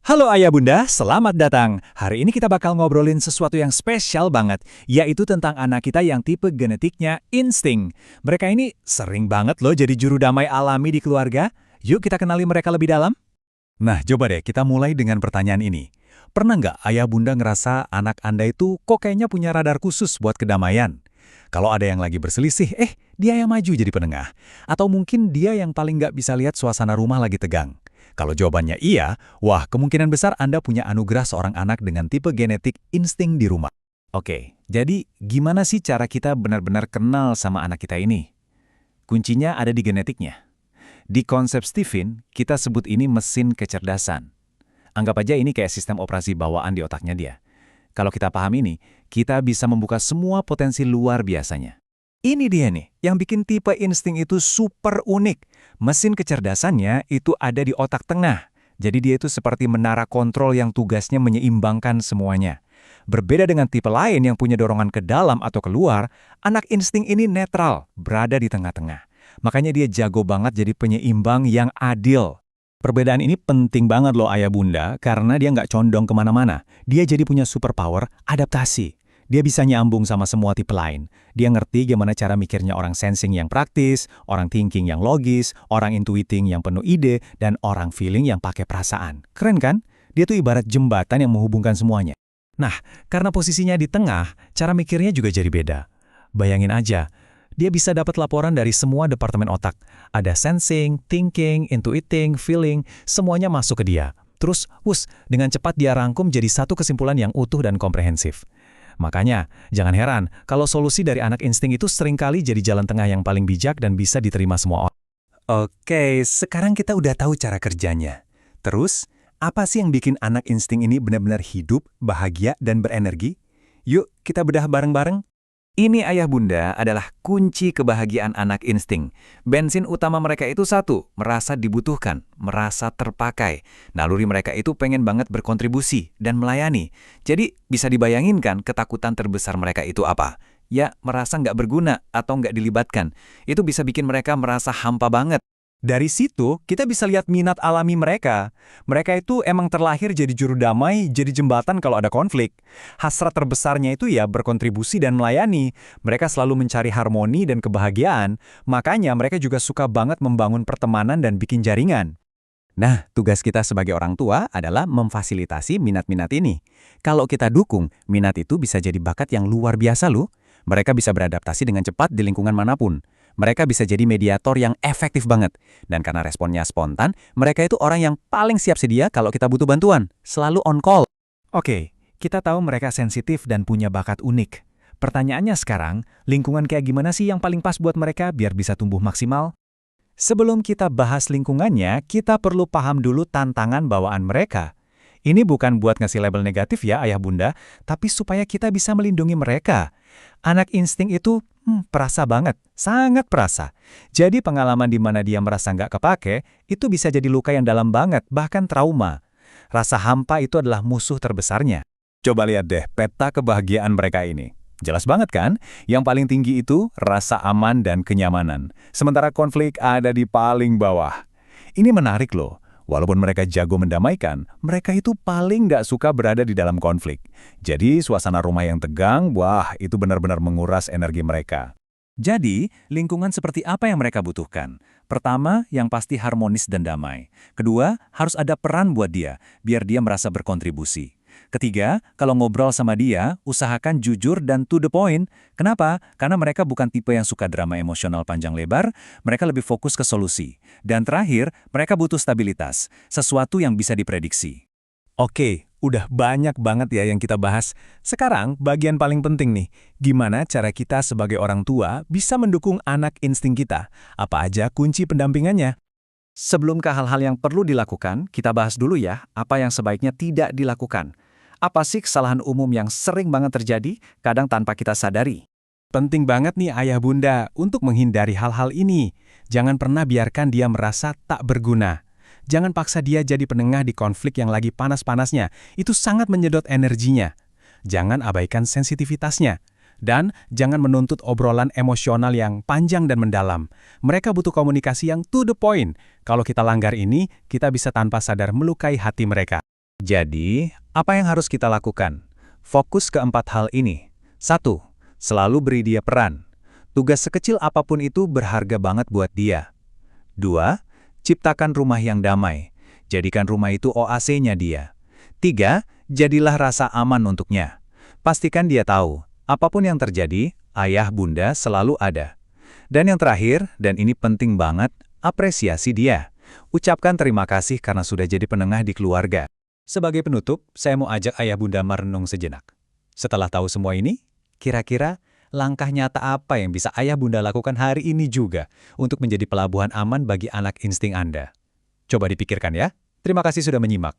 Halo Ayah Bunda, selamat datang. Hari ini kita bakal ngobrolin sesuatu yang spesial banget, yaitu tentang anak kita yang tipe genetiknya insting. Mereka ini sering banget loh jadi juru damai alami di keluarga. Yuk kita kenali mereka lebih dalam. Nah, coba deh kita mulai dengan pertanyaan ini. Pernah nggak Ayah Bunda ngerasa anak Anda itu kok kayaknya punya radar khusus buat kedamaian? Kalau ada yang lagi berselisih, dia yang maju jadi penengah. Atau mungkin dia yang paling nggak bisa lihat suasana rumah lagi tegang. Kalau jawabannya iya, wah kemungkinan besar Anda punya anugerah seorang anak dengan tipe genetik insting di rumah. Oke, jadi gimana sih cara kita benar-benar kenal sama anak kita ini? Kuncinya ada di genetiknya. Di konsep Stephen, kita sebut ini mesin kecerdasan. Anggap aja ini kayak sistem operasi bawaan di otaknya dia. Kalau kita paham ini, kita bisa membuka semua potensi luar biasanya. Ini dia nih, yang bikin tipe insting itu super unik. Mesin kecerdasannya itu ada di otak tengah. Jadi dia itu seperti menara kontrol yang tugasnya menyeimbangkan semuanya. Berbeda dengan tipe lain yang punya dorongan ke dalam atau keluar, anak insting ini netral, berada di tengah-tengah. Makanya dia jago banget jadi penyeimbang yang adil. Perbedaan ini penting banget loh Ayah Bunda, karena dia nggak condong kemana-mana. Dia jadi punya superpower adaptasi. Dia bisa nyambung sama semua tipe lain. Dia ngerti gimana cara mikirnya orang sensing yang praktis, orang thinking yang logis, orang intuiting yang penuh ide, dan orang feeling yang pakai perasaan. Keren kan? Dia tuh ibarat jembatan yang menghubungkan semuanya. Nah, karena posisinya di tengah, cara mikirnya juga jadi beda. Bayangin aja, dia bisa dapat laporan dari semua departemen otak. Ada sensing, thinking, intuiting, feeling, semuanya masuk ke dia. Terus, dengan cepat dia rangkum jadi satu kesimpulan yang utuh dan komprehensif. Makanya, jangan heran kalau solusi dari anak insting itu seringkali jadi jalan tengah yang paling bijak dan bisa diterima semua orang. Oke, sekarang kita udah tahu cara kerjanya. Terus, apa sih yang bikin anak insting ini benar-benar hidup, bahagia, dan berenergi? Yuk, kita bedah bareng-bareng. Ini Ayah Bunda adalah kunci kebahagiaan anak insting. Bensin utama mereka itu satu, merasa dibutuhkan, merasa terpakai. Naluri mereka itu pengen banget berkontribusi dan melayani. Jadi bisa dibayangin kan ketakutan terbesar mereka itu apa? Ya, merasa nggak berguna atau nggak dilibatkan. Itu bisa bikin mereka merasa hampa banget. Dari situ, kita bisa lihat minat alami mereka. Mereka itu emang terlahir jadi juru damai, jadi jembatan kalau ada konflik. Hasrat terbesarnya itu ya berkontribusi dan melayani. Mereka selalu mencari harmoni dan kebahagiaan, makanya mereka juga suka banget membangun pertemanan dan bikin jaringan. Nah, tugas kita sebagai orang tua adalah memfasilitasi minat-minat ini. Kalau kita dukung, minat itu bisa jadi bakat yang luar biasa loh. Mereka bisa beradaptasi dengan cepat di lingkungan manapun. Mereka bisa jadi mediator yang efektif banget. Dan karena responnya spontan, mereka itu orang yang paling siap sedia kalau kita butuh bantuan. Selalu on call. Oke, kita tahu mereka sensitif dan punya bakat unik. Pertanyaannya sekarang, lingkungan kayak gimana sih yang paling pas buat mereka biar bisa tumbuh maksimal? Sebelum kita bahas lingkungannya, kita perlu paham dulu tantangan bawaan mereka. Ini bukan buat ngasih label negatif ya Ayah Bunda, tapi supaya kita bisa melindungi mereka. Anak insting itu perasa banget, sangat perasa. Jadi pengalaman di mana dia merasa nggak kepake, itu bisa jadi luka yang dalam banget, bahkan trauma. Rasa hampa itu adalah musuh terbesarnya. Coba lihat deh peta kebahagiaan mereka ini. Jelas banget kan? Yang paling tinggi itu rasa aman dan kenyamanan. Sementara konflik ada di paling bawah. Ini menarik loh. Walaupun mereka jago mendamaikan, mereka itu paling nggak suka berada di dalam konflik. Jadi, suasana rumah yang tegang, wah, itu benar-benar menguras energi mereka. Jadi, lingkungan seperti apa yang mereka butuhkan? Pertama, yang pasti harmonis dan damai. Kedua, harus ada peran buat dia, biar dia merasa berkontribusi. Ketiga, kalau ngobrol sama dia, usahakan jujur dan to the point. Kenapa? Karena mereka bukan tipe yang suka drama emosional panjang lebar, mereka lebih fokus ke solusi. Dan terakhir, mereka butuh stabilitas, sesuatu yang bisa diprediksi. Oke, udah banyak banget ya yang kita bahas. Sekarang, bagian paling penting nih, gimana cara kita sebagai orang tua bisa mendukung anak insting kita? Apa aja kunci pendampingannya? Sebelum ke hal-hal yang perlu dilakukan, kita bahas dulu ya, apa yang sebaiknya tidak dilakukan. Apa sih kesalahan umum yang sering banget terjadi, kadang tanpa kita sadari? Penting banget nih Ayah Bunda untuk menghindari hal-hal ini. Jangan pernah biarkan dia merasa tak berguna. Jangan paksa dia jadi penengah di konflik yang lagi panas-panasnya. Itu sangat menyedot energinya. Jangan abaikan sensitivitasnya. Dan jangan menuntut obrolan emosional yang panjang dan mendalam. Mereka butuh komunikasi yang to the point. Kalau kita langgar ini, kita bisa tanpa sadar melukai hati mereka. Jadi, apa yang harus kita lakukan? Fokus ke 4 hal ini. 1. Selalu beri dia peran. Tugas sekecil apapun itu berharga banget buat dia. 2. Ciptakan rumah yang damai. Jadikan rumah itu oase-nya dia. 3. Jadilah rasa aman untuknya. Pastikan dia tahu, apapun yang terjadi, ayah bunda selalu ada. Dan yang terakhir, dan ini penting banget, apresiasi dia. Ucapkan terima kasih karena sudah jadi penengah di keluarga. Sebagai penutup, saya mau ajak ayah bunda merenung sejenak. Setelah tahu semua ini, kira-kira langkah nyata apa yang bisa ayah bunda lakukan hari ini juga untuk menjadi pelabuhan aman bagi anak insting Anda? Coba dipikirkan ya. Terima kasih sudah menyimak.